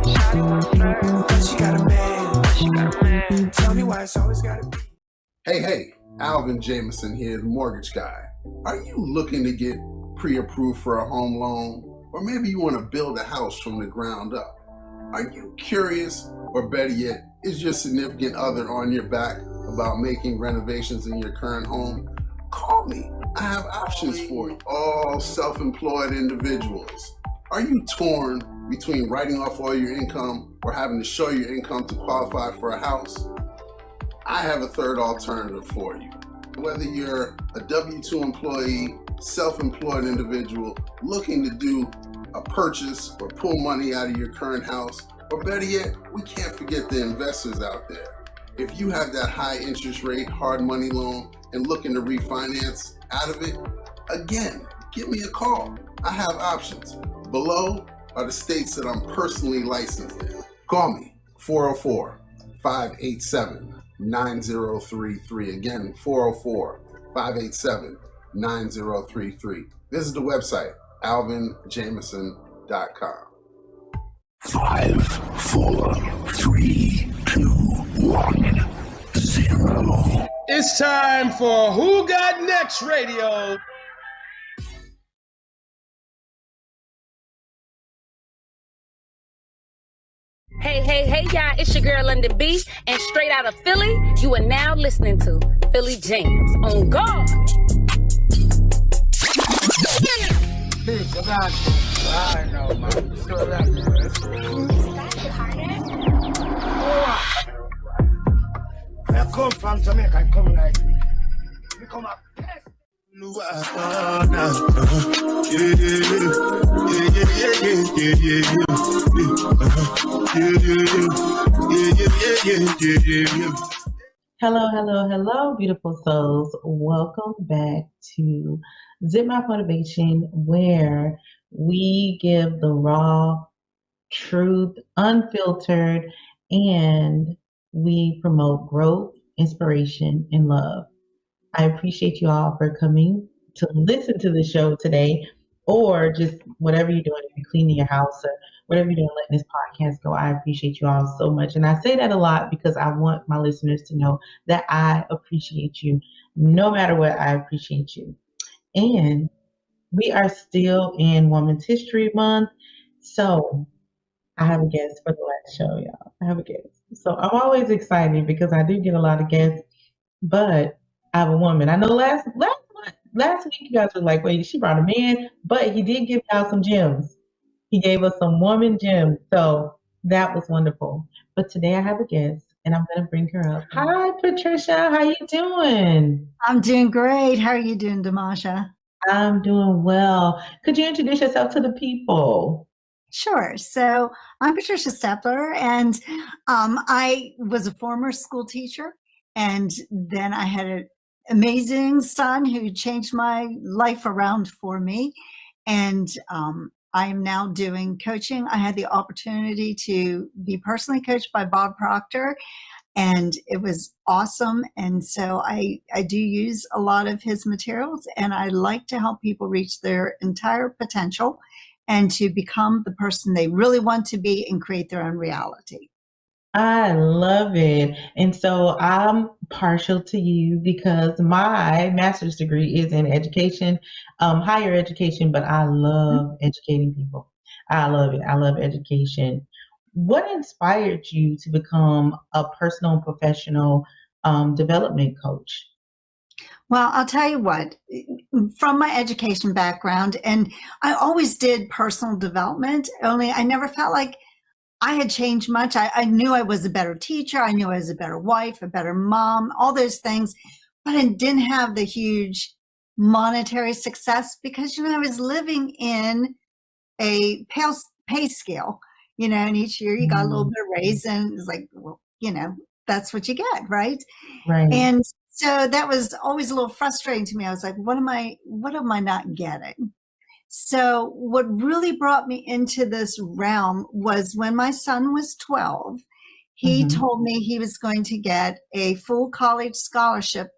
She got a man. Tell me why it's always gotta be. Hey, Alvin Jameson here, the mortgage guy. Are you looking to get pre-approved for a home loan? Or maybe you want to build a house from the ground up? Are you curious, or better yet, is your significant other on your back about making renovations in your current home? Call me. I have options for you. All self-employed individuals. Are you torn between writing off all your income or having to show your income to qualify for a house? I have a third alternative for you. Whether you're a W-2 employee, self-employed individual looking to do a purchase or pull money out of your current house, or better yet, we can't forget the investors out there. If you have that high interest rate, hard money loan and looking to refinance out of it, again, give me a call. I have options. Below are the states that I'm personally licensed in. Call me, 404-587-9033. Again, 404-587-9033. Visit the website, alvinjameson.com. 5, 4, 3, 2, 1, 0. It's time for Who Got Next Radio. Hey, y'all, it's your girl London B, and straight out of Philly, you are now listening to Philly Jams on God. Bitch, I know, man. So that, I come from Jamaica, I come like this. Become a pest. Hello, beautiful souls. Welcome back to Zipmouth Motivation, where we give the raw truth, unfiltered, and we promote growth, inspiration, and love. I appreciate you all for coming to listen to the show today, or just whatever you're doing, if you're cleaning your house or whatever you're doing, letting this podcast go. I appreciate you all so much. And I say that a lot because I want my listeners to know that I appreciate you. No matter what, I appreciate you. And we are still in Women's History Month. So I have a guest for the last show, y'all. I have a guest. So I'm always excited because I do get a lot of guests, but I have a woman. I know last week you guys were like, wait, she brought a man, but he did give out some gems. He gave us some woman gems. So that was wonderful. But today I have a guest and I'm going to bring her up. Hi, Patricia. How you doing? I'm doing great. How are you doing, Domasha? I'm doing well. Could you introduce yourself to the people? Sure. So I'm Patricia Stepler, and I was a former school teacher, and then I had an amazing son who changed my life around for me, and I am now doing coaching. I had the opportunity to be personally coached by Bob Proctor, and it was awesome. And so I do use a lot of his materials, and I like to help people reach their entire potential and to become the person they really want to be and create their own reality. I love it. And so I'm partial to you because my master's degree is in education, higher education, but I love educating people. I love it. I love education. What inspired you to become a personal and professional development coach? Well, I'll tell you what, from my education background, and I always did personal development, only I never felt like I had changed much. I knew I was a better teacher. I knew I was a better wife, a better mom, all those things, but I didn't have the huge monetary success because, I was living in a pay scale, and each year you got a little bit of raise, and it's like, well, that's what you get, right? Right. And so that was always a little frustrating to me. I was like, what am I not getting? So what really brought me into this realm was when my son was 12, he told me he was going to get a full college scholarship.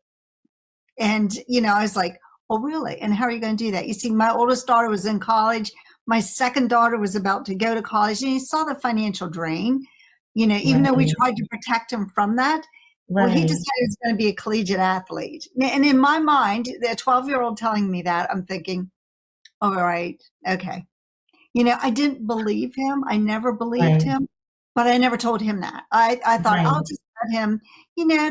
And, I was like, oh, really? And how are you going to do that? You see, my oldest daughter was in college. my second daughter was about to go to college, and he saw the financial drain, even though we tried to protect him from that. Well, he decided he was going to be a collegiate athlete. And in my mind, the 12-year-old telling me that, I'm thinking, all right, okay. I didn't believe him. I never believed him, but I never told him that. I thought I'll just let him,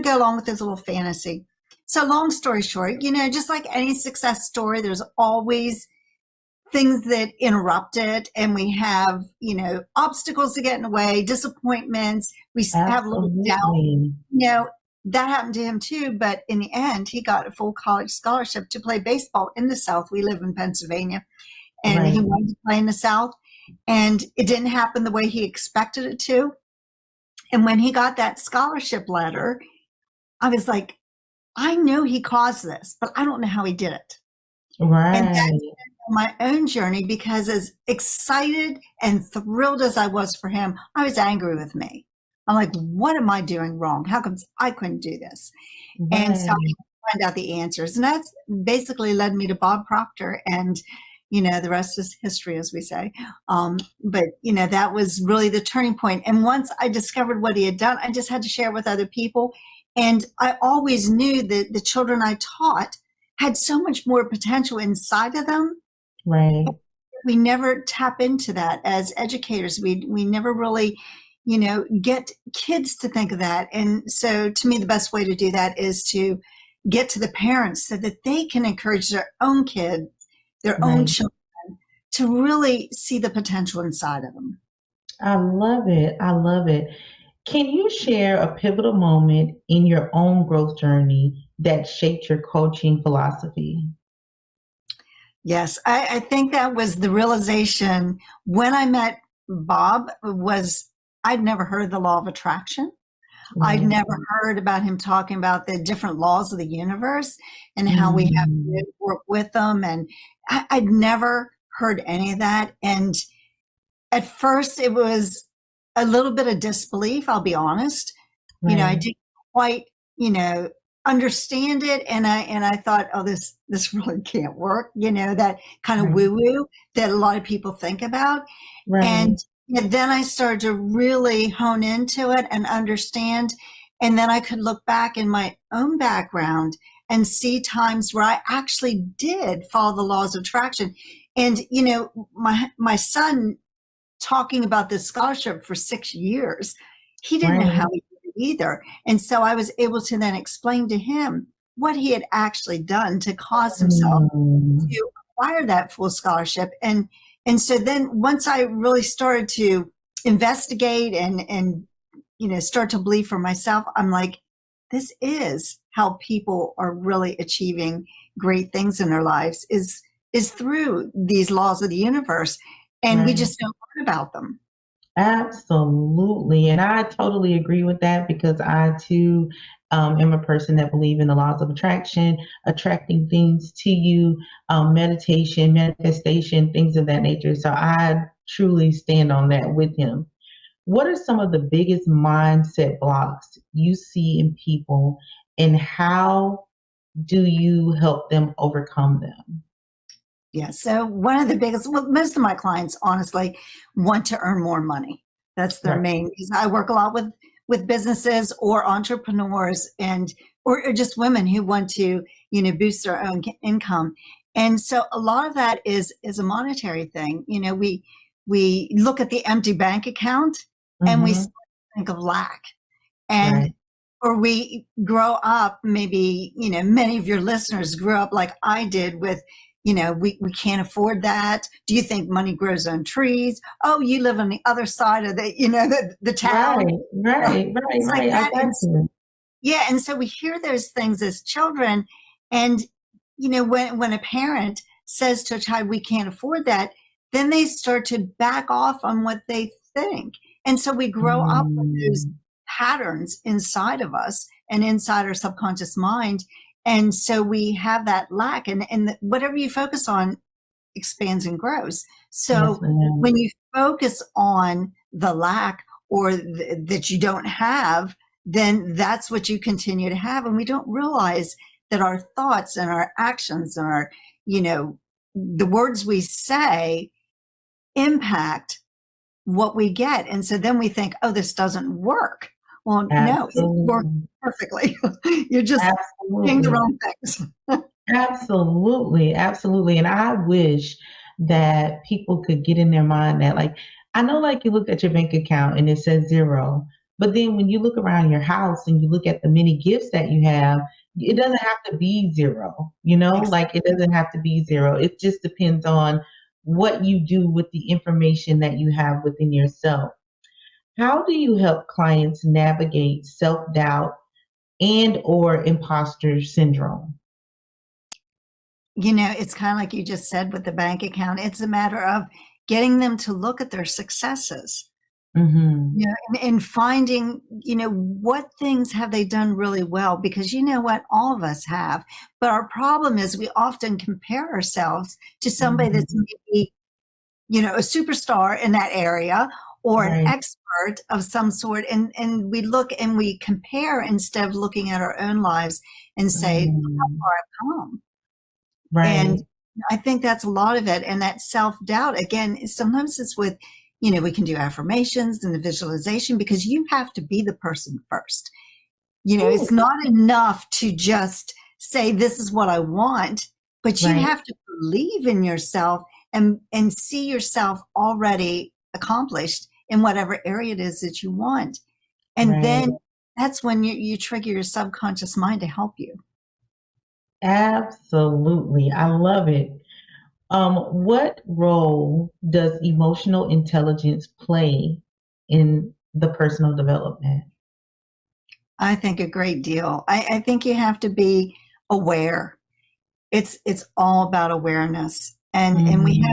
go along with his little fantasy. So long story short, just like any success story, there's always things that interrupt it, and we have, obstacles that get in the way, disappointments. We have a little doubt. That happened to him too, but in the end, he got a full college scholarship to play baseball in the South. We live in Pennsylvania, and he wanted to play in the South, and it didn't happen the way he expected it to. And when he got that scholarship letter, I was like, I know he caused this, but I don't know how he did it. And that's my own journey, because as excited and thrilled as I was for him, I was angry with me. I'm like, what am I doing wrong? How come I couldn't do this? And so I find out the answers. And that's basically led me to Bob Proctor. And, the rest is history, as we say. But, that was really the turning point. And once I discovered what he had done, I just had to share with other people. And I always knew that the children I taught had so much more potential inside of them. Right. We never tap into that as educators. We never really, get kids to think of that. And so to me, the best way to do that is to get to the parents so that they can encourage their own kids, their own children, to really see the potential inside of them. I love it. I love it. Can you share a pivotal moment in your own growth journey that shaped your coaching philosophy? Yes, I think that was the realization when I met Bob. I'd never heard of the law of attraction. I'd never heard about him talking about the different laws of the universe and how we have to work with them. And I'd never heard any of that. And at first it was a little bit of disbelief, I'll be honest. I didn't quite, understand it. And I thought, oh, this really can't work. That kind of woo-woo that a lot of people think about. And then I started to really hone into it and understand. And then I could look back in my own background and see times where I actually did follow the laws of attraction. And, my son talking about this scholarship for 6 years, he didn't know how he did it either. And so I was able to then explain to him what he had actually done to cause himself to acquire that full scholarship. And so then once I really started to investigate and start to believe for myself, I'm like, this is how people are really achieving great things in their lives is through these laws of the universe. And we just don't learn about them. Absolutely. And I totally agree with that, because I too am a person that believes in the laws of attraction, attracting things to you, meditation, manifestation, things of that nature. So I truly stand on that with him. What are some of the biggest mindset blocks you see in people, and how do you help them overcome them? Yeah. So one of the biggest, most of my clients honestly want to earn more money. That's their main, because I work a lot with businesses or entrepreneurs or just women who want to, boost their own income. And so a lot of that is a monetary thing. We look at the empty bank account and we think of lack, and or we grow up, maybe, many of your listeners grew up like I did with, we can't afford that. Do you think money grows on trees? Oh, you live on the other side of the town. Right. Yeah. And so we hear those things as children. And, when a parent says to a child, we can't afford that, then they start to back off on what they think. And so we grow up with those patterns inside of us and inside our subconscious mind. And so we have that lack, and whatever you focus on expands and grows. So when you focus on the lack or that you don't have, then that's what you continue to have. And we don't realize that our thoughts and our actions and our, the words we say impact what we get. And so then we think, oh, this doesn't work. Well, no, it works perfectly. You're just doing the wrong things. Absolutely. Absolutely. And I wish that people could get in their mind that, like, I know, like, you look at your bank account and it says zero, but then when you look around your house and you look at the many gifts that you have, it doesn't have to be zero, like, it doesn't have to be zero. It just depends on what you do with the information that you have within yourself. How do you help clients navigate self-doubt and or imposter syndrome? It's kind of like you just said with the bank account. It's a matter of getting them to look at their successes, Mm-hmm. and finding, what things have they done really well? Because you know what, all of us have. But our problem is we often compare ourselves to somebody that's maybe, a superstar in that area or an expert of some sort. And we look and we compare instead of looking at our own lives and say, how far I've come. Right. And I think that's a lot of it. And that self-doubt, again, sometimes it's with, we can do affirmations and the visualization, because you have to be the person first. It's not enough to just say, this is what I want, but you have to believe in yourself and see yourself already accomplished in whatever area it is that you want. And then that's when you trigger your subconscious mind to help you. Absolutely. I love it. What role does emotional intelligence play in the personal development? I think a great deal. I think you have to be aware. It's all about awareness. And we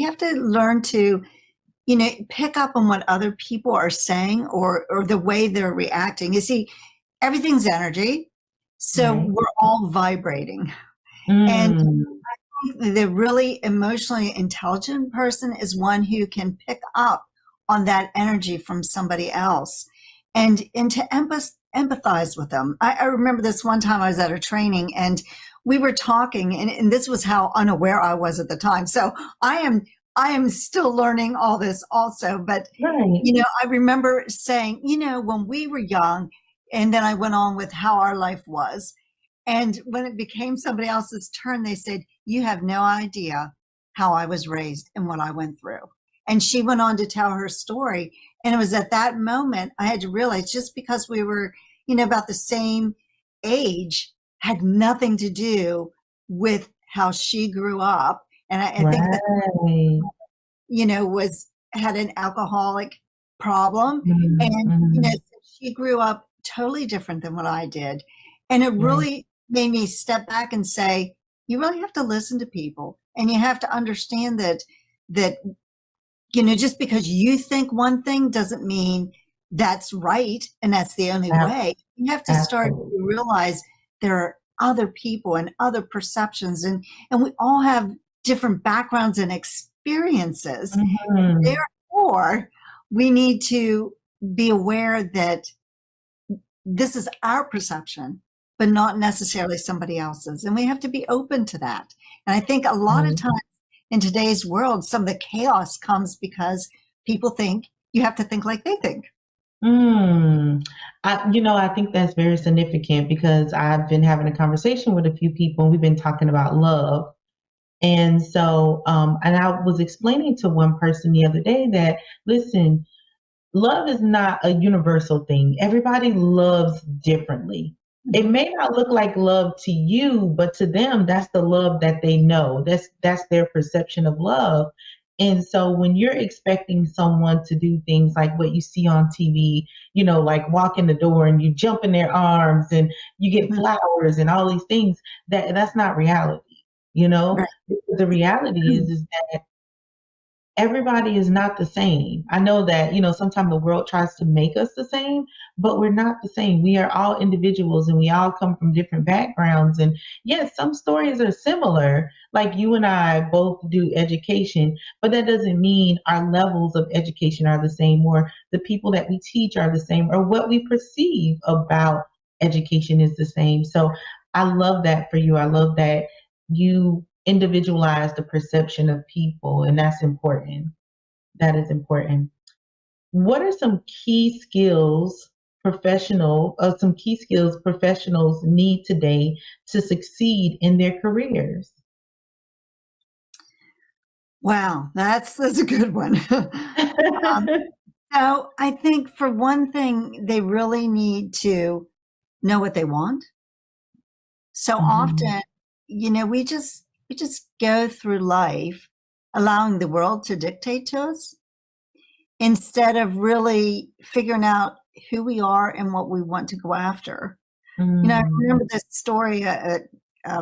have to learn to, pick up on what other people are saying or the way they're reacting. You see, everything's energy. So we're all vibrating. And I think the really emotionally intelligent person is one who can pick up on that energy from somebody else and to empathize with them. I remember this one time I was at a training and we were talking, and this was how unaware I was at the time. So I am still learning all this also. But, I remember saying, when we were young, and then I went on with how our life was. And when it became somebody else's turn, they said, you have no idea how I was raised and what I went through. And she went on to tell her story. And it was at that moment I had to realize, just because we were, about the same age, had nothing to do with how she grew up. And I think that, had an alcoholic problem. And, she grew up totally different than what I did. And it really made me step back and say, you really have to listen to people, and you have to understand that, just because you think one thing doesn't mean that's right. And that's the only way. You have to start to realize there are other people and other perceptions, and we all have different backgrounds and experiences. Therefore, we need to be aware that this is our perception, but not necessarily somebody else's. And we have to be open to that. And I think a lot of times in today's world, some of the chaos comes because people think you have to think like they think. I think that's very significant, because I've been having a conversation with a few people and we've been talking about love. And so, and I was explaining to one person the other day that, listen, love is not a universal thing. Everybody loves differently. It may not look like love to you, but to them, that's the love that they know. That's their perception of love. And so when you're expecting someone to do things like what you see on TV, like walk in the door and you jump in their arms and you get flowers and all these things, that's not reality. The reality is that everybody is not the same. I know that, sometimes the world tries to make us the same, but we're not the same. We are all individuals and we all come from different backgrounds. And yes, some stories are similar, like you and I both do education, but that doesn't mean our levels of education are the same, or the people that we teach are the same, or what we perceive about education is the same. So I love that for you. I love that you individualize the perception of people, and that's important. That is important. What are some key skills professionals need today to succeed in their careers? Wow, that's a good one. So I think for one thing, they really need to know what they want. So often, we just go through life allowing the world to dictate to us instead of really figuring out who we are and what we want to go after. I remember this story, a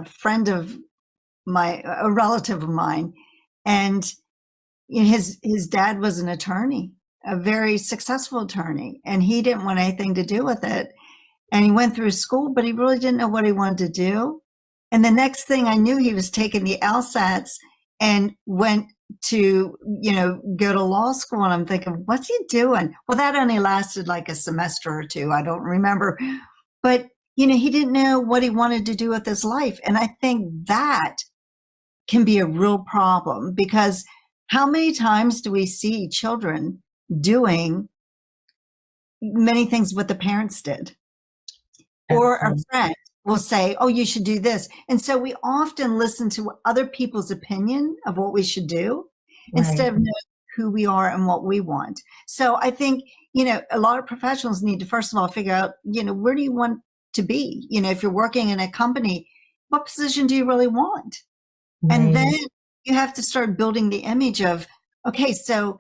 friend of a relative of mine, and his dad was an attorney, a very successful attorney, and he didn't want anything to do with it. And he went through school, but he really didn't know what he wanted to do. And the next thing I knew, he was taking the LSATs and went to, go to law school. And I'm thinking, what's he doing? Well, that only lasted like a semester or two. I don't remember. But, he didn't know what he wanted to do with his life. And I think that can be a real problem, because how many times do we see children doing many things what the parents did? Or a friend will say, oh, you should do this. And so we often listen to other people's opinion of what we should do instead of knowing who we are and what we want. So I think, a lot of professionals need to, first of all, figure out, where do you want to be? If you're working in a company, what position do you really want? And then you have to start building the image of, okay, so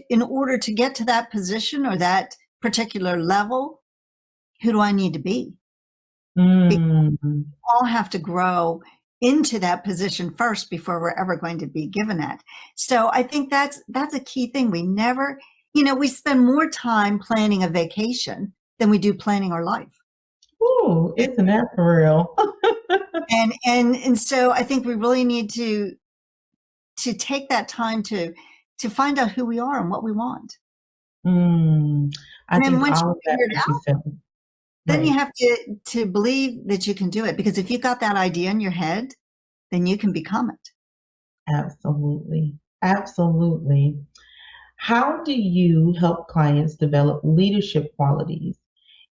in order to get to that position or that particular level, who do I need to be? We all have to grow into that position first before we're ever going to be given that. So I think that's a key thing. We never, we spend more time planning a vacation than we do planning our life. Ooh, isn't that for real? And so I think we really need to take that time to find out who we are and what we want. I And then think once all you of that figure it that you out, said. then you have to believe that you can do it, because if you got that idea in your head, then you can become it. Absolutely. Absolutely. How do you help clients develop leadership qualities,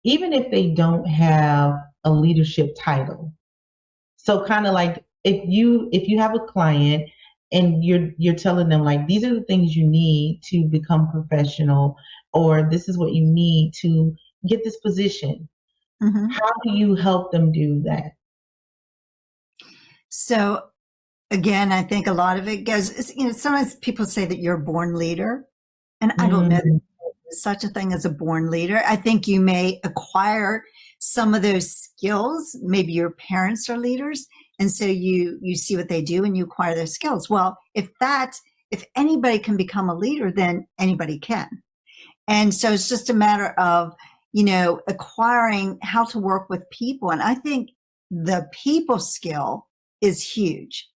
even if they don't have a leadership title? So kind of like if you have a client and you're telling them, like, these are the things you need to become professional, or this is what you need to get this position. How do you help them do that? So again, I think a lot of it goes, sometimes people say that you're a born leader, and I don't know that there's such a thing as a born leader. I think you may acquire some of those skills. Maybe your parents are leaders, and so you see what they do and you acquire those skills. Well, if anybody can become a leader, then anybody can. And so it's just a matter of, acquiring how to work with people. And I think the people skill is huge.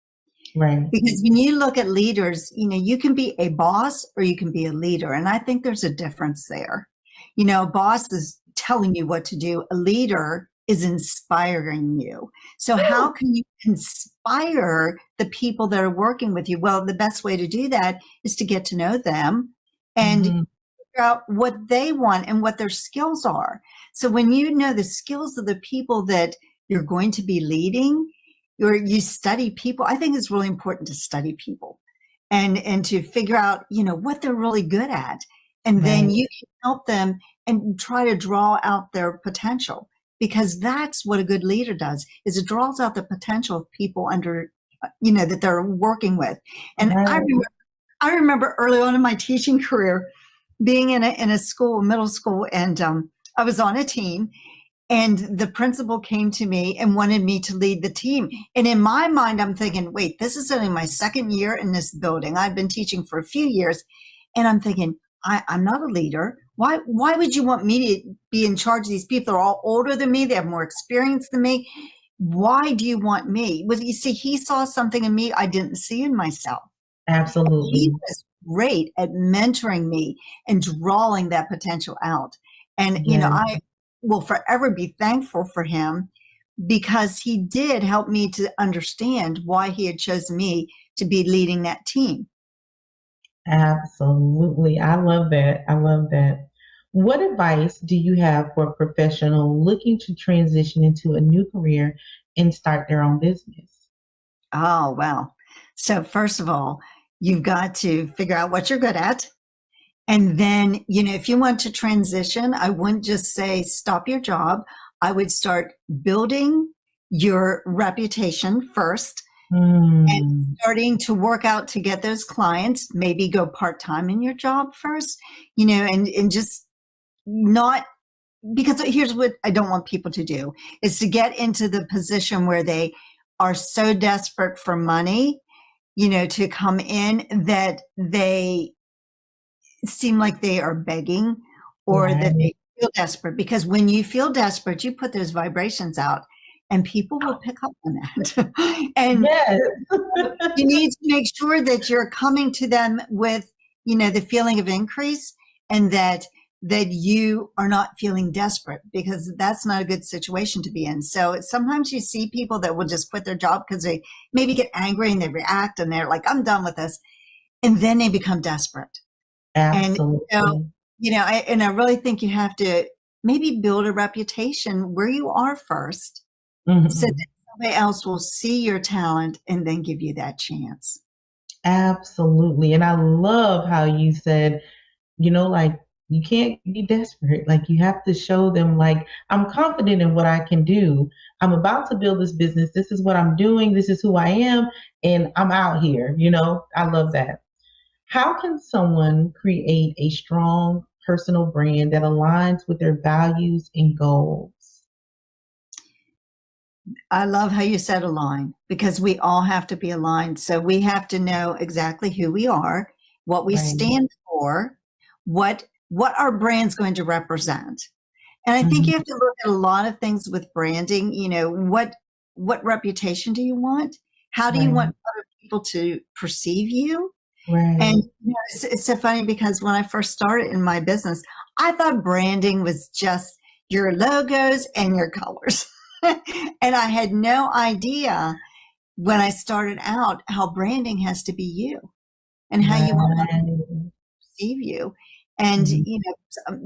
Right. Because when you look at leaders, you can be a boss or you can be a leader. And I think there's a difference there. A boss is telling you what to do. A leader is inspiring you. So how can you inspire the people that are working with you? Well, the best way to do that is to get to know them and figure out what they want and what their skills are. So when you know the skills of the people that you're going to be leading, you study people. I think it's really important to study people and to figure out, what they're really good at. And then you can help them and try to draw out their potential, because that's what a good leader does, is it draws out the potential of people under, that they're working with. And I remember early on in my teaching career being in a school, middle school, and I was on a team. And the principal came to me and wanted me to lead the team. And in my mind, I'm thinking, wait, this is only my second year in this building. I've been teaching for a few years. And I'm thinking, I'm not a leader. Why would you want me to be in charge of these people? They're all older than me. They have more experience than me. Why do you want me? Well, you see, he saw something in me I didn't see in myself. Absolutely. He was great at mentoring me and drawing that potential out. And, I will forever be thankful for him, because he did help me to understand why he had chosen me to be leading that team. Absolutely. I love that. I love that. What advice do you have for a professional looking to transition into a new career and start their own business? Oh, well. So first of all, you've got to figure out what you're good at. And then, if you want to transition, I wouldn't just say stop your job. I would start building your reputation first and starting to work out to get those clients, maybe go part-time in your job first, and just not, because here's what I don't want people to do is to get into the position where they are so desperate for money, to come in that they seem like they are begging or that they feel desperate. Because when you feel desperate, you put those vibrations out and people will pick up on that. And Yes. you need to make sure that you're coming to them with, the feeling of increase, and that you are not feeling desperate, because that's not a good situation to be in. So sometimes you see people that will just quit their job because they maybe get angry and they react and they're like, I'm done with this. And then they become desperate. Absolutely. And I really think you have to maybe build a reputation where you are first, so that somebody else will see your talent and then give you that chance. Absolutely. And I love how you said, like, you can't be desperate. Like, you have to show them, like, I'm confident in what I can do. I'm about to build this business. This is what I'm doing. This is who I am. And I'm out here. I love that. How can someone create a strong personal brand that aligns with their values and goals? I love how you said align, because we all have to be aligned. So we have to know exactly who we are, what we stand for, what our brand's going to represent. And I think you have to look at a lot of things with branding. What reputation do you want? How do you want other people to perceive you? Right. And it's so funny, because when I first started in my business, I thought branding was just your logos and your colors. And I had no idea when I started out how branding has to be you and how you want to perceive you. And,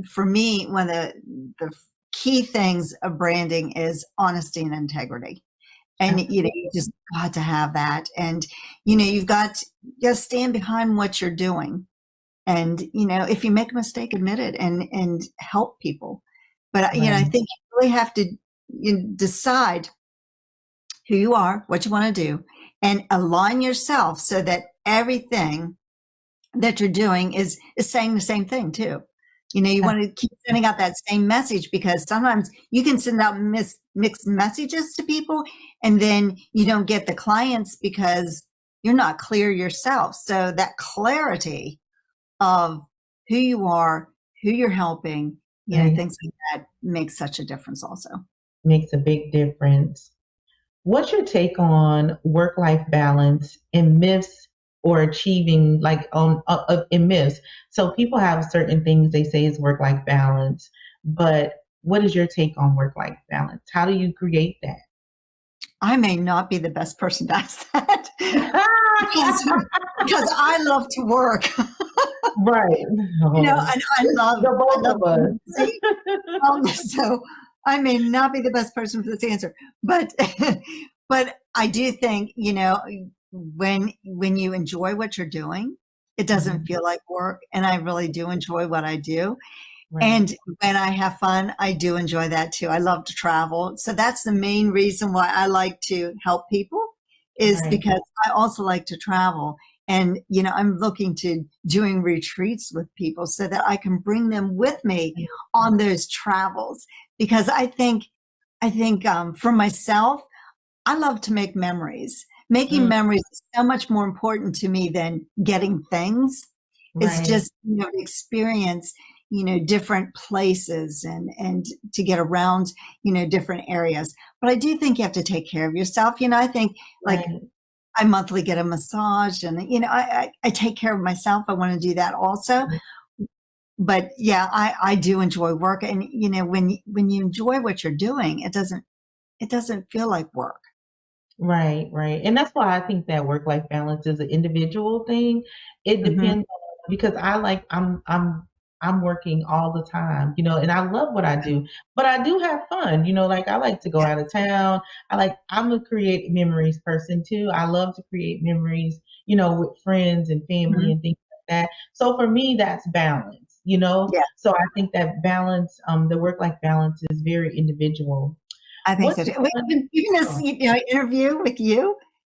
for me, one of the key things of branding is honesty and integrity. And, you just got to have that. And, you've got to just stand behind what you're doing. And, if you make a mistake, admit it and help people. But, I think you really have to decide who you are, what you want to do, and align yourself so that everything that you're doing is saying the same thing too. You want to keep sending out that same message, because sometimes you can send out mixed messages to people, and then you don't get the clients because you're not clear yourself. So that clarity of who you are, who you're helping, things like that makes such a difference also. Makes a big difference. What's your take on work-life balance and myths, or achieving, like, in myths? So people have certain things they say is work-life balance, but what is your take on work-life balance? How do you create that? I may not be the best person to ask that because I love to work. Right. And I love both of us. So I may not be the best person for this answer, but I do think, when you enjoy what you're doing, it doesn't feel like work. And I really do enjoy what I do. Right. And when I have fun, I do enjoy that too. I love to travel. So that's the main reason why I like to help people, is because I also like to travel. And, I'm looking to doing retreats with people so that I can bring them with me on those travels. Because I think for myself, I love to make memories. Making memories is so much more important to me than getting things. It's just, to experience, different places and to get around, different areas. But I do think you have to take care of yourself. I think I monthly get a massage, and, I take care of myself. I want to do that also. But yeah, I do enjoy work. And, when you enjoy what you're doing, it doesn't feel like work. Right. And that's why I think that work-life balance is an individual thing. It depends on because I'm working all the time, and I love what I do, but I do have fun, like I like to go out of town. I'm a create memories person too. I love to create memories, with friends and family and things like that. So for me, that's balance, Yeah, So I think that balance, the work-life balance is very individual. I think so What's too. one, Even this, oh, interview with you,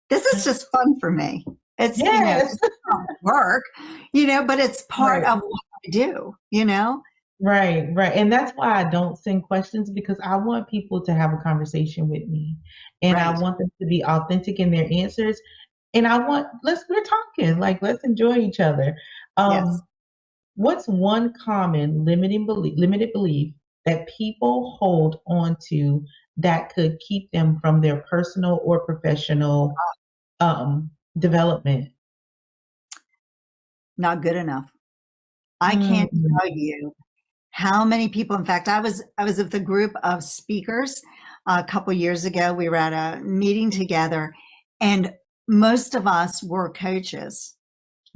this is just fun for me. It's, yes, it's not work, but it's part right. of what I do. Right, right. And that's why I don't send questions because I want people to have a conversation with me and I Right. want them to be authentic in their answers. And we're talking, like, let's enjoy each other. Yes. Um, what's one common limited belief that people hold on to that could keep them from their personal or professional development? Not good enough. I can't Mm, tell you how many people, in fact, I was with a group of speakers a couple years ago. We were at a meeting together and most of us were coaches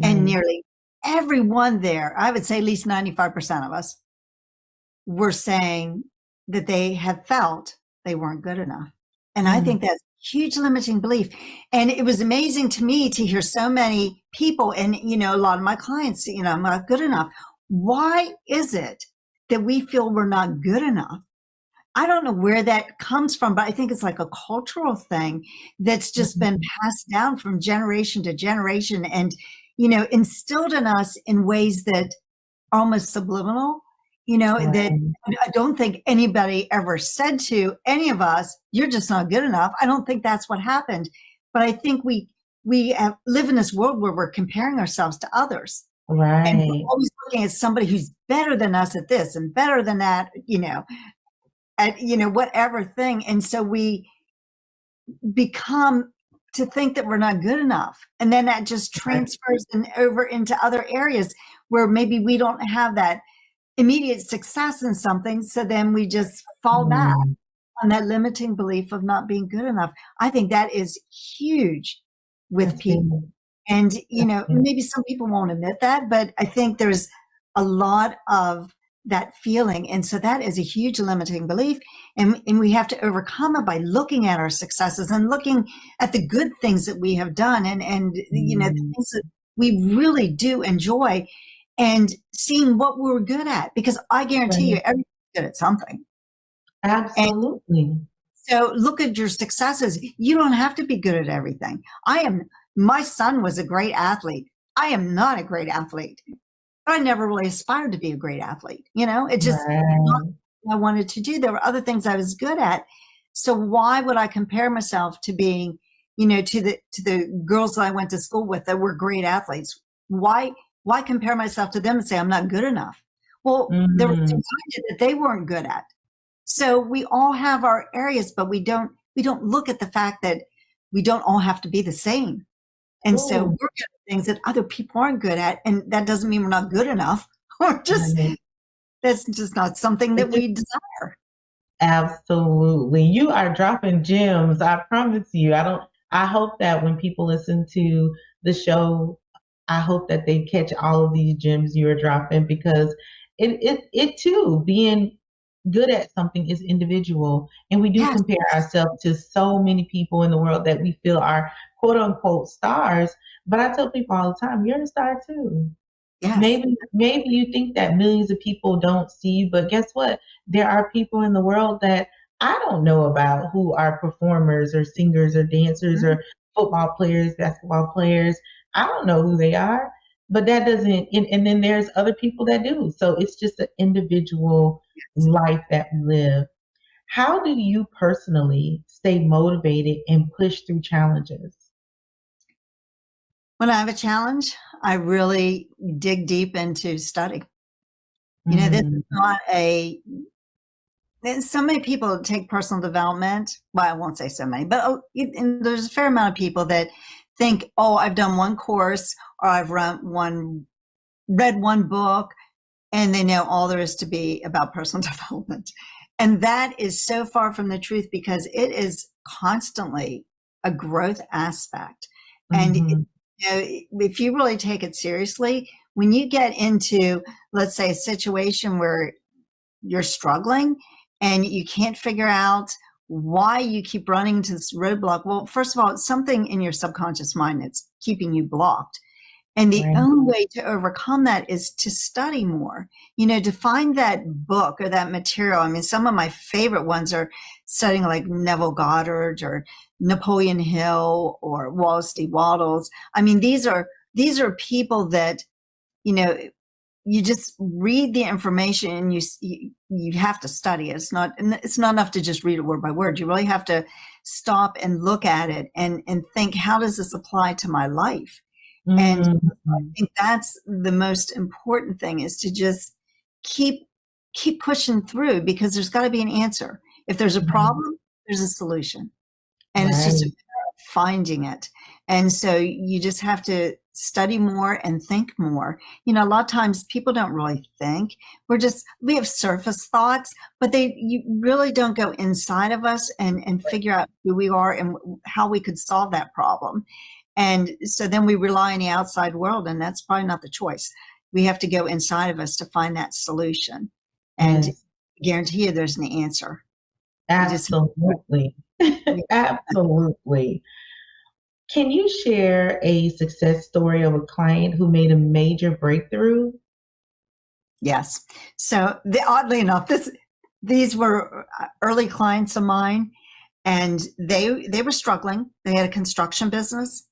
and mm, nearly everyone there, I would say at least 95% of us were saying that they have felt they weren't good enough. And I mm, think that's a huge limiting belief. And it was amazing to me to hear so many people and, a lot of my clients, I'm not good enough. Why is it that we feel we're not good enough? I don't know where that comes from, but I think it's like a cultural thing that's just been mm, passed down from generation to generation and, instilled in us in ways that are almost subliminal, that right, I don't think anybody ever said to any of us, you're just not good enough. I don't think that's what happened. But I think we live in this world where we're comparing ourselves to others. And we're right. always looking at somebody who's better than us at this and better than that, at whatever thing, and so we become to think that we're not good enough, and then that just Right. transfers over into other areas where maybe we don't have that immediate success in something, so then we just fall back Mm, on that limiting belief of not being good enough. I think that is huge with that's people. good. And, That's good. maybe some people won't admit that, but I think there's a lot of that feeling. And so that is a huge limiting belief. And we have to overcome it by looking at our successes and looking at the good things that we have done and the Mm, things that we really do enjoy and seeing what we're good at. Because I guarantee you, right. everyone's good at something. And Absolutely. so look at your successes. You don't have to be good at everything. My son was a great athlete. I am not a great athlete, but I never really aspired to be a great athlete. It just not Right. what I wanted to do. There were other things I was good at. So why would I compare myself to being, to the girls that I went to school with that were great athletes? Why compare myself to them and say I'm not good enough? Well, there were Mm, things I did that they weren't good at. So we all have our areas, but we don't look at the fact that we don't all have to be the same. And so we're ooh, good at things that other people aren't good at, and that doesn't mean we're not good enough. Or just right. that's just not something It that just we desire. absolutely. You are dropping gems. I promise you. I hope that when people listen to the show, I hope that they catch all of these gems you are dropping because it too, being good at something is individual. And we do Yes, compare ourselves to so many people in the world that we feel are quote unquote stars. But I tell people all the time, you're a star too. yes, Maybe you think that millions of people don't see you, but guess what? There are people in the world that I don't know about who are performers or singers or dancers mhm, or football players, basketball players. I don't know who they are, but that doesn't, and then there's other people that do. So it's just an individual yes. life that we live. How do you personally stay motivated and push through challenges? When I have a challenge, I really dig deep into study. This is Mm, not there's so many people take personal development. Well, I won't say so many, but and there's a fair amount of people that think, oh, I've done one course or I've read one book and they know all there is to be about personal development. And that is so far from the truth because it is constantly a growth aspect. And mhm, if you really take it seriously, when you get into, let's say, a situation where you're struggling and you can't figure out why you keep running into this roadblock, well, first of all, it's something in your subconscious mind that's keeping you blocked. And the only way to overcome that is to study more, to find that book or that material. I mean, some of my favorite ones are studying like Neville Goddard or Napoleon Hill or Wallace D. Wattles. I mean, these are people that, you just read the information and you have to study it. It's not enough to just read it word by word. You really have to stop and look at it and think, how does this apply to my life? And I think that's the most important thing, is to just keep pushing through, because there's got to be an answer. If there's a problem, there's a solution. And it's just a matter of finding it. And so you just have to study more and think more. A lot of times people don't really think. We have surface thoughts, but you really don't go inside of us and figure out who we are and how we could solve that problem. And so then we rely on the outside world, and that's probably not the choice. We have to go inside of us to find that solution. And guarantee you there's an answer. Absolutely. Absolutely. Can you share a success story of a client who made a major breakthrough? Yes. So oddly enough, these were early clients of mine, and they were struggling. They had a construction business.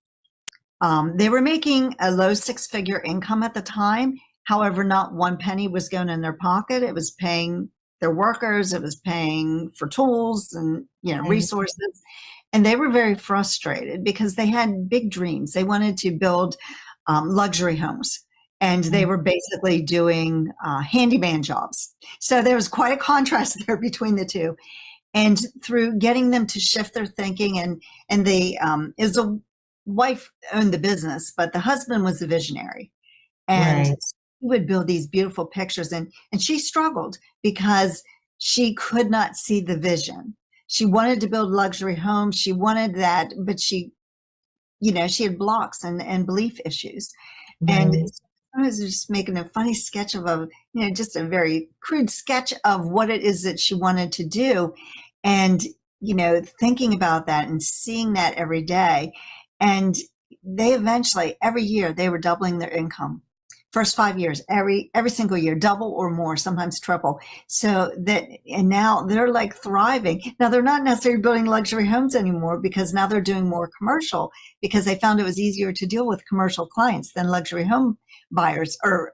They were making a low six-figure income at the time. However, not one penny was going in their pocket. It was paying their workers. It was paying for tools and resources. And they were very frustrated because they had big dreams. They wanted to build luxury homes, and they were basically doing handyman jobs. So there was quite a contrast there between the two. And through getting them to shift their thinking, and it was a wife owned the business, but the husband was the visionary, and he would build these beautiful pictures, and she struggled because she could not see the vision. She wanted to build luxury homes. She wanted that, but she had blocks and belief issues. And I was just making a funny sketch of just a very crude sketch of what it is that she wanted to do. And, thinking about that and seeing that every day. And they eventually, every year, they were doubling their income. First 5 years, every single year, double or more, sometimes triple. And now they're like thriving. Now they're not necessarily building luxury homes anymore, because now they're doing more commercial, because they found it was easier to deal with commercial clients than luxury home buyers, or,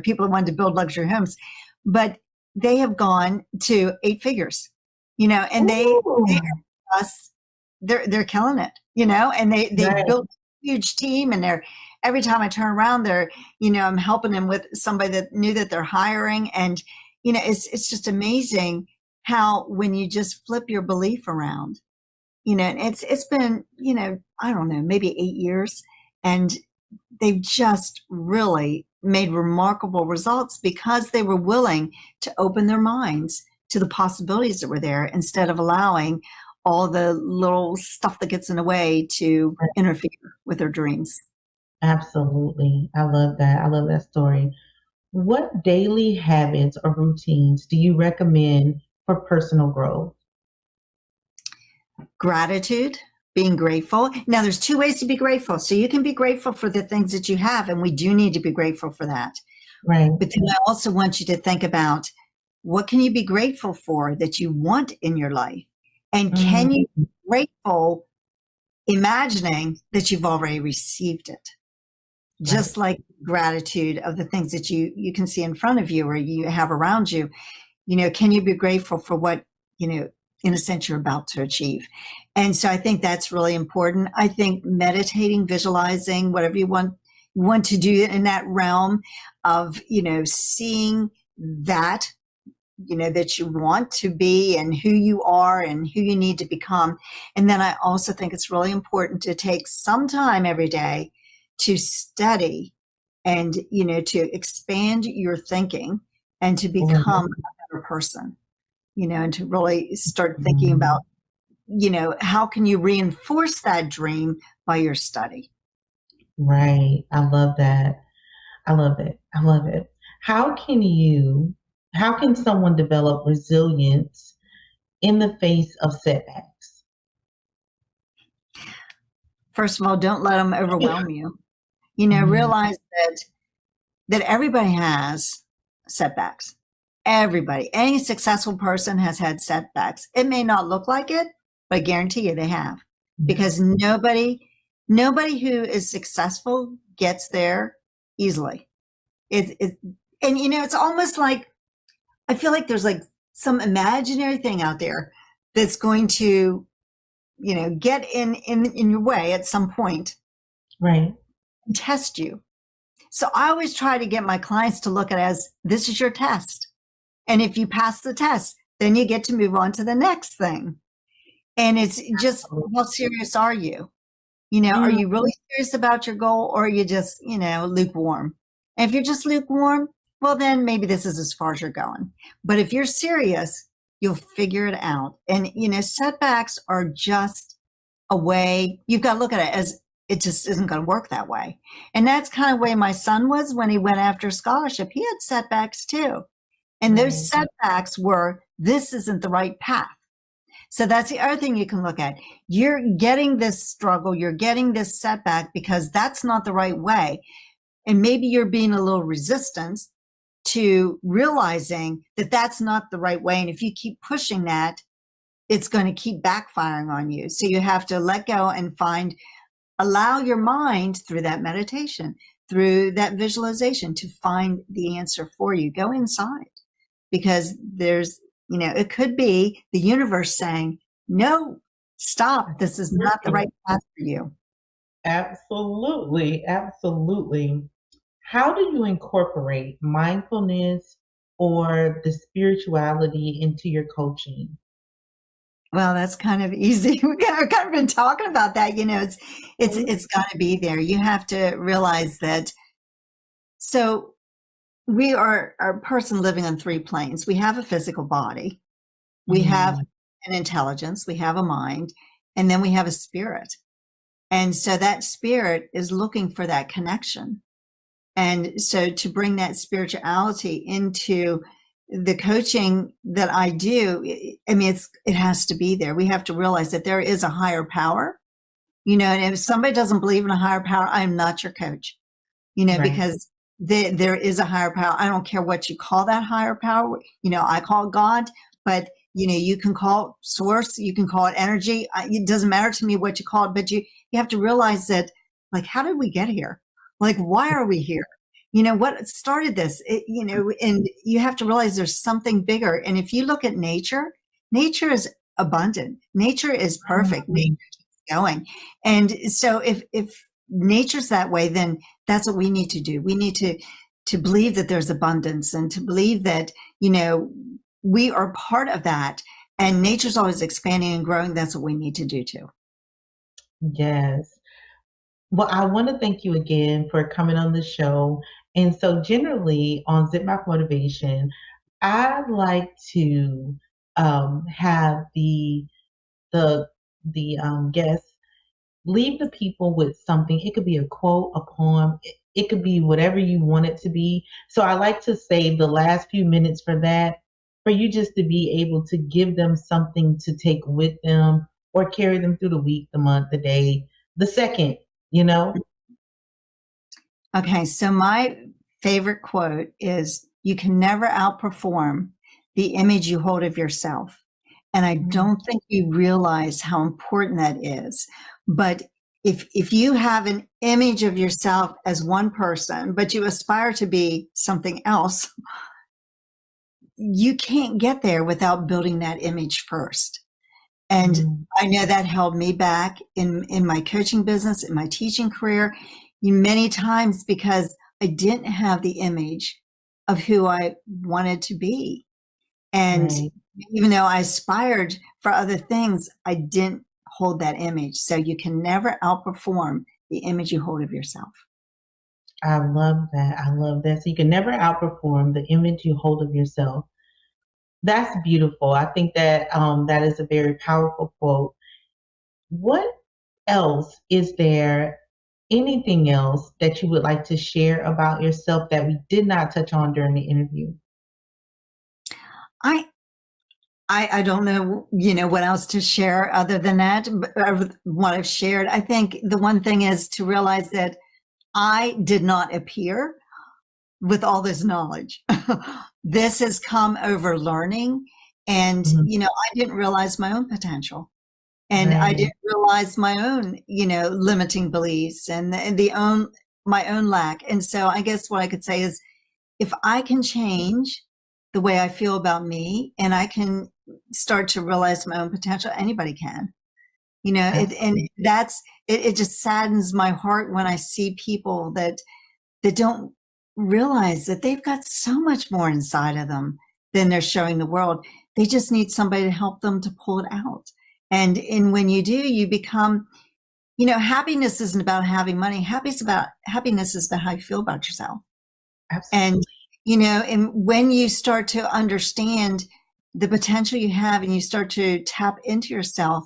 people who wanted to build luxury homes. But they have gone to 8 figures, and they're killing it, and they built a huge team, and every time I turn around, I'm helping them with somebody that knew that they're hiring. And, it's just amazing how, when you just flip your belief around, it's been, I don't know, maybe 8 years, and they've just really made remarkable results because they were willing to open their minds to the possibilities that were there, instead of allowing all the little stuff that gets in the way to interfere with their dreams. Absolutely. I love that. I love that story. What daily habits or routines do you recommend for personal growth? Gratitude, being grateful. Now, there's 2 ways to be grateful. So you can be grateful for the things that you have, and we do need to be grateful for that. Right. But then I also want you to think about, what can you be grateful for that you want in your life? And can you be grateful imagining that you've already received it? Just like gratitude of the things that you can see in front of you or you have around you. Can you be grateful for what, in a sense, you're about to achieve? And so I think that's really important. I think meditating, visualizing, whatever you want to do in that realm of, seeing that, that you want to be and who you are and who you need to become. And then I also think it's really important to take some time every day to study and, to expand your thinking and to become a better person, and to really start thinking about, how can you reinforce that dream by your study? Right. I love that. I love it. I love it. How can someone develop resilience in the face of setbacks? First of all, don't let them overwhelm you. You know, realize that everybody has setbacks. Everybody, any successful person has had setbacks. It may not look like it, but I guarantee you they have, because nobody who is successful gets there easily. And you know, it's almost like, I feel like there's like some imaginary thing out there that's going to, you know, get in your way at some point, right, and test you. So I always try to get my clients to look at it as, this is your test. And if you pass the test, then you get to move on to the next thing. And it's just, how serious are you? You know, are you really serious about your goal, or are you just, you know, lukewarm? And if you're just lukewarm, well, then maybe this is as far as you're going. But if you're serious, you'll figure it out. And, you know, setbacks are just a way, you've got to look at it as, it just isn't going to work that way. And that's kind of the way my son was when he went after scholarship. He had setbacks too. And those setbacks were, this isn't the right path. So that's the other thing you can look at. You're getting this struggle, you're getting this setback because that's not the right way. And maybe you're being a little resistant to realizing that that's not the right way. And if you keep pushing that, it's going to keep backfiring on you. So you have to let go and allow your mind, through that meditation, through that visualization, to find the answer for you. Go inside, because there's, you know, it could be the universe saying, no, stop. This is not the right path for you. Absolutely. Absolutely. How do you incorporate mindfulness or the spirituality into your coaching? Well, that's kind of easy. We've kind of been talking about that. You know, it's got to be there. You have to realize that. So we are a person living on three planes. We have a physical body, we have an intelligence, we have a mind, and then we have a spirit. And so that spirit is looking for that connection. And so to bring that spirituality into the coaching that I do, I mean, it has to be there. We have to realize that there is a higher power, you know, and if somebody doesn't believe in a higher power, I'm not your coach, you know, because there is a higher power. I don't care what you call that higher power. You know, I call it God, but you know, you can call it source, you can call it energy. It doesn't matter to me what you call it, but you have to realize that, like, how did we get here? Like, why are we here? You know, what started this? You know, and you have to realize there's something bigger. And if you look at nature, nature is abundant. Nature is perfect. Nature keeps going. And so if nature's that way, then that's what we need to do. We need to believe that there's abundance, and to believe that, you know, we are part of that. And nature's always expanding and growing. That's what we need to do too. Yes. Well, I want to thank you again for coming on the show. And so generally on Zipmouth Motivation, I like to have the guests leave the people with something. It could be a quote, a poem. It could be whatever you want it to be. So I like to save the last few minutes for that, for you just to be able to give them something to take with them or carry them through the week, the month, the day, the second, you know? Okay, so my favorite quote is, you can never outperform the image you hold of yourself. And I don't think you realize how important that is. But if you have an image of yourself as one person, but you aspire to be something else, you can't get there without building that image first. And I know that held me back in my coaching business, in my teaching career, many times, because I didn't have the image of who I wanted to be. And even though I aspired for other things, I didn't hold that image. So you can never outperform the image you hold of yourself. I love that. I love that. So you can never outperform the image you hold of yourself. That's beautiful. I think that that is a very powerful quote. What else is there anything else that you would like to share about yourself that we did not touch on during the interview? I don't know, what else to share other than that, what I've shared. I think the one thing is to realize that I did not appear with all this knowledge. This has come over learning. And, I didn't realize my own potential. And I didn't realize my own, limiting beliefs and my own lack. And so I guess what I could say is, if I can change the way I feel about me, and I can start to realize my own potential, anybody can. It just saddens my heart when I see people that don't realize that they've got so much more inside of them than they're showing the world. They just need somebody to help them to pull it out. And when you do, you become, happiness isn't about having money. Happiness is about how you feel about yourself. Absolutely. And, and when you start to understand the potential you have and you start to tap into yourself,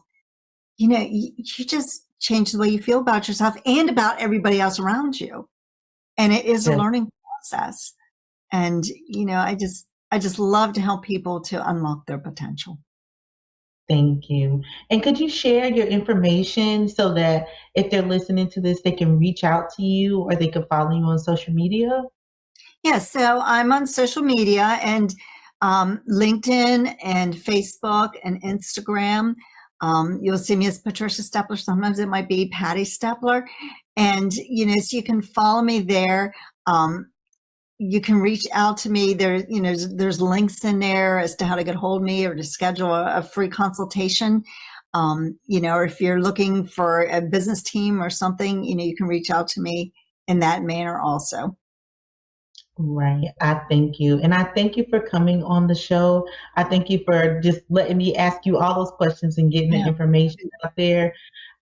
you just change the way you feel about yourself and about everybody else around you. And it is a learning process. And, I just love to help people to unlock their potential. Thank you. And could you share your information so that if they're listening to this, they can reach out to you or they can follow you on social media? Yes. So I'm on social media and LinkedIn and Facebook and Instagram. You'll see me as Patricia Stepler. Sometimes it might be Patty Stepler. And, so you can follow me there. You can reach out to me. There's links in there as to how to get hold of me or to schedule a free consultation. Or if you're looking for a business team or something, you can reach out to me in that manner also. Right. I thank you. And I thank you for coming on the show. I thank you for just letting me ask you all those questions and getting the information out there.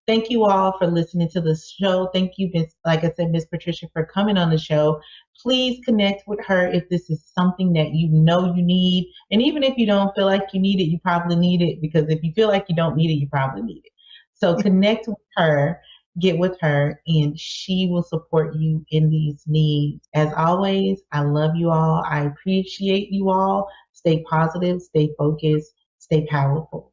Thank you all for listening to the show. Thank you, like I said, Miss Patricia, for coming on the show. Please connect with her if this is something that you need. And even if you don't feel like you need it, you probably need it, because if you feel like you don't need it, you probably need it. So connect with her, get with her, and she will support you in these needs. As always, I love you all. I appreciate you all. Stay positive, stay focused, stay powerful.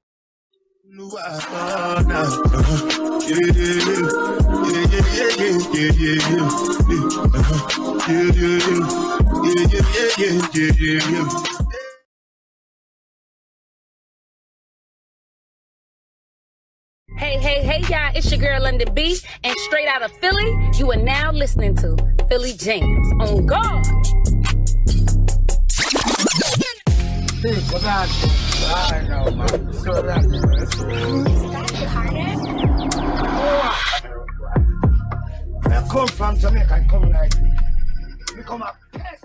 Hey, y'all, it's your girl London B, and straight out of Philly, you are now listening to Philly Jams on God. I know, man. So that I come from Jamaica and come like this. Become a pest.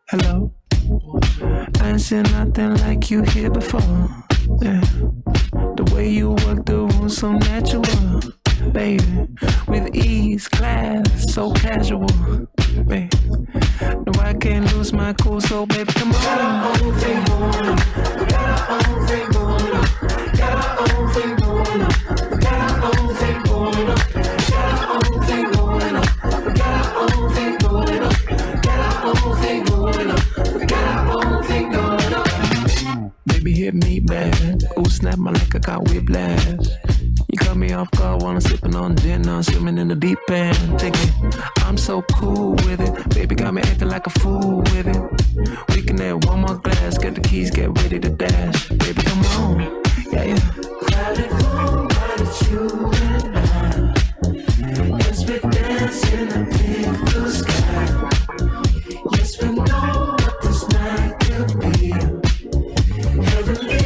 Hello, I ain't seen nothing like you here before. Yeah, the way you work the room so natural, baby. With ease, class, so casual, baby. No, I can't lose my cool, so baby, come on. Got our own thing going on. Got our own thing going on. Got our own thing going on. Got our own thing going on. Got our own thing going on. Got our own thing going on. Got our own thing going on. We got our own thing going on. Baby, hit me bad. Ooh, snap my neck, I got whiplash. You cut me off guard while I'm sipping on gin. I'm swimming in the deep end. Thinking I'm so cool with it. Baby got me acting like a fool with it. We can have one more glass. Get the keys, get ready to dash. Baby, come on. Yeah. Crowded room, but it's you and I. Yes, we dance in the big blue sky. Yes, we know what this night could be. Heavenly,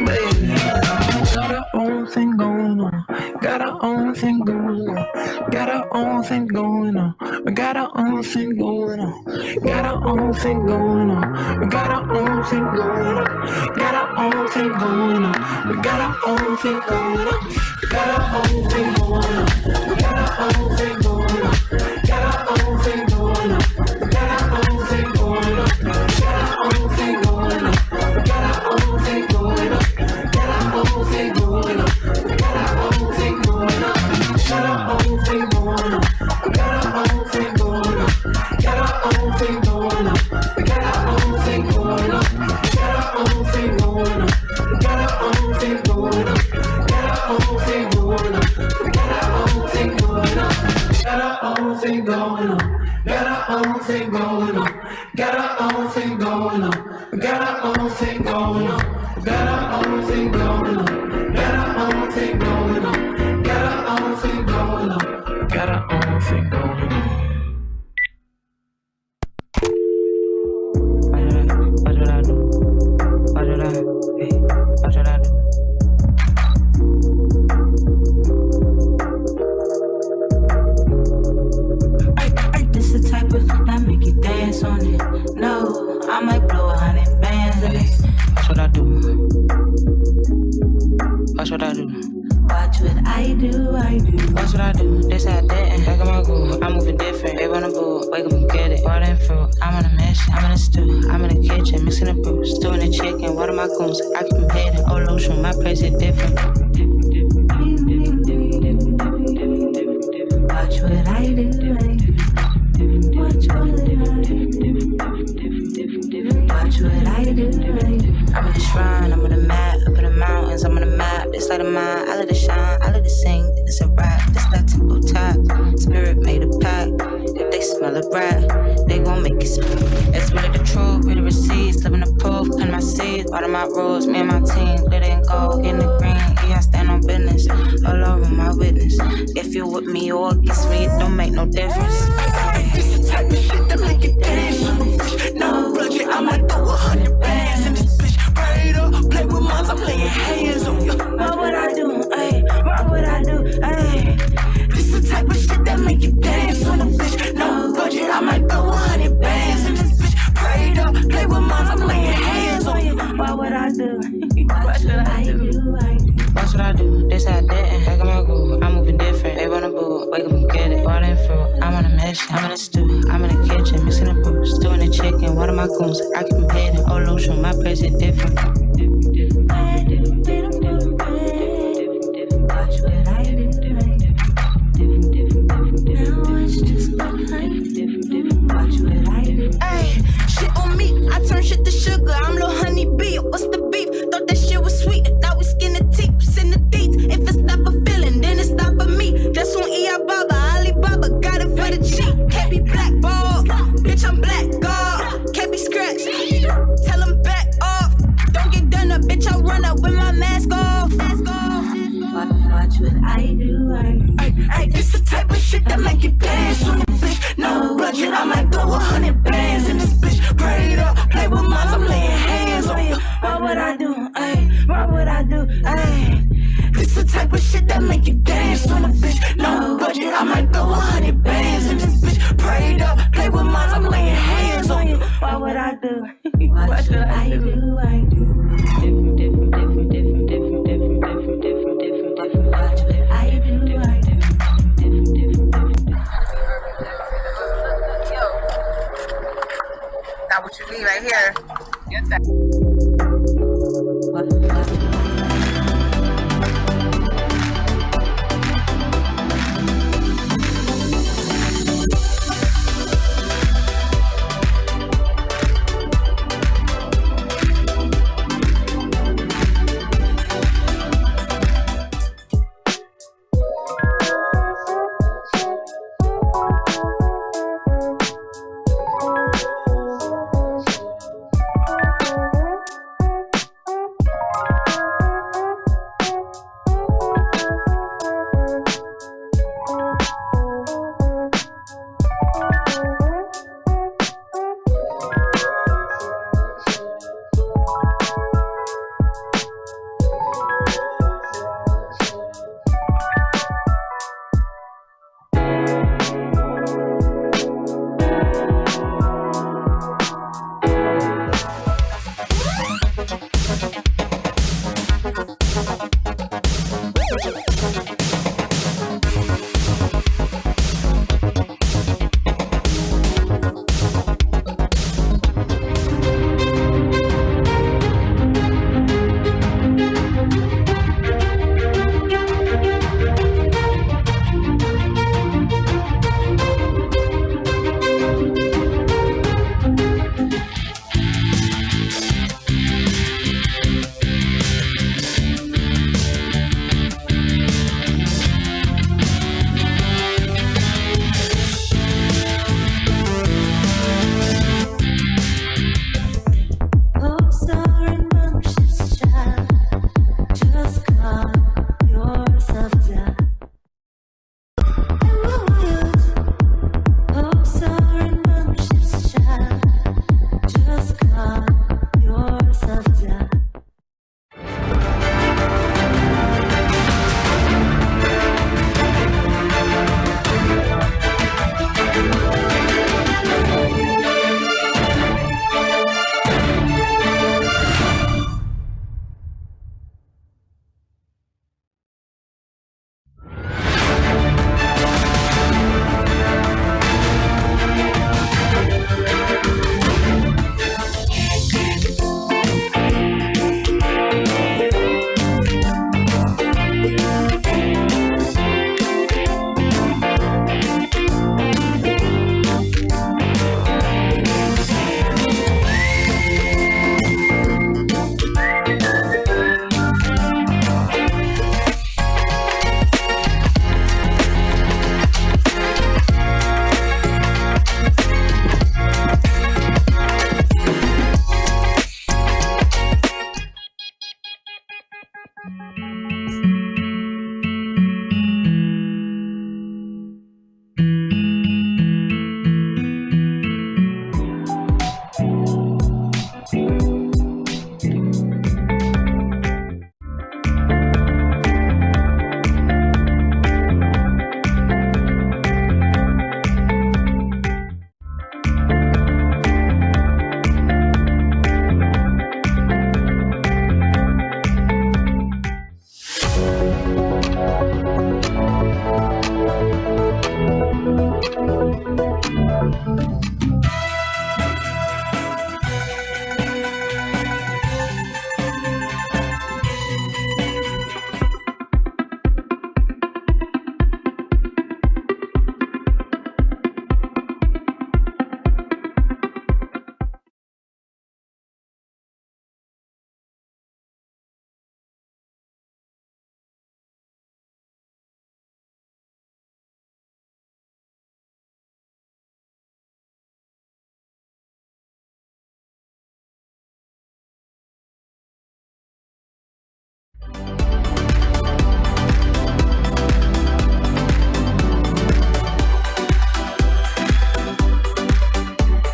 baby. Got our own thing going on. thing going on. We got our own thing going on. Got our own thing going on. We got our own thing going on. We got our own thing going on. We got our own thing going on. Got our own thing going on. We got our own thing going on. Got our own thing going on. We got our own thing going on. Got our own thing going on. We got our own thing going on. Got our own thing going on. We got our own thing going on. Got our own thing going on. We got our own thing going on. Got our own thing going on. We got our own thing going on. Got our own thing going on. We got our own thing going on. Got our own thing going on. Got our own thing going on. Got our own thing going on. We got our own thing going on. Got our own thing going on. Got our own thing going on. Got our own thing going on. Got our own thing going on. Watch what I do. Watch what I do. Hey, watch what I do. This the type of that make you dance on it. No, I might blow 100 bands on it. Watch what I do. Watch what I do. Watch what I do, I do. Watch what I do. This I didn't. Back on my groove. I'm moving different. Babe on the board. Wake up and get it. Water and fruit. I'm on a mission. I'm in a stew. I'm in the kitchen. Mixing the brew. Stewing the chicken. Water my goons. I keep them hidden. Oh, lotion. My place is different. Watch what I do, I do. Watch what I do. Watch what I do, I do. I'm in the shrine, I'm on the map, up in the mountains, I'm on the map. This light of mine, I let it shine, I let it sing. It's a rap, this that tempo top. Spirit made a pact. If they smell a rat, they gon' make it smell. It's really the truth, read the receipts, living the proof. Plant my seeds, water my rules, me and my team. Lit and gold, getting the green. Yeah, I stand on business, all over my witness. If you with me or against me, it don't make no difference. This the type of shit that make it dance on the bitch. No budget, I might throw 100 bands in this bitch. Prayed up, play with mines, I'm laying hands on you. What would I do? Ay, what would I do? Ay, this the type of shit that make you dance on the bitch. No budget, I might throw 100 bands in this bitch. Prayed up, play with mines, I'm laying hands on you. What would I do? What should I do? Watch what I do. This I didn't. Back on my groove. I'm moving different. Babe on the board. Wake up and get it. Water and fruit. I'm on a mission. I'm in a stew. I'm in the kitchen. Mixing the brew. Stewing the chicken. Water my goons. I keep them hidden. Oh, lotion. My place is different. Watch what I do. Now it's just what I do. Watch what I do. Ay, shit on me. I turn shit to sugar. I'm little honey bee. What's the beef? Thought that shit was sweet. Now we skin the teeth. Send the deets. If it's not for feeling, then it's not for me. That's on Baba, Alibaba. Got it for the cheap. Can't be blackballed. Bitch, I'm black God. Can't be scratched. Tell them back off. Don't get done up, bitch. I run up with my mask off. Watch what I do. Ay, this the type of shit that make you dance on the bitch. No budget, I might throw 100 bands in this bitch. Prayed up, play with mines, I'm laying hands on you. What would I do? Ay, what would I do? Ay, this the type of shit that make you dance on the bitch. No budget, I might throw 100 bands in this bitch. Prayed up, play with mines, I'm laying hands on you. What would I do? What should I do? I do. Watch what I do. I do. Got what you need right here. Get that. heart.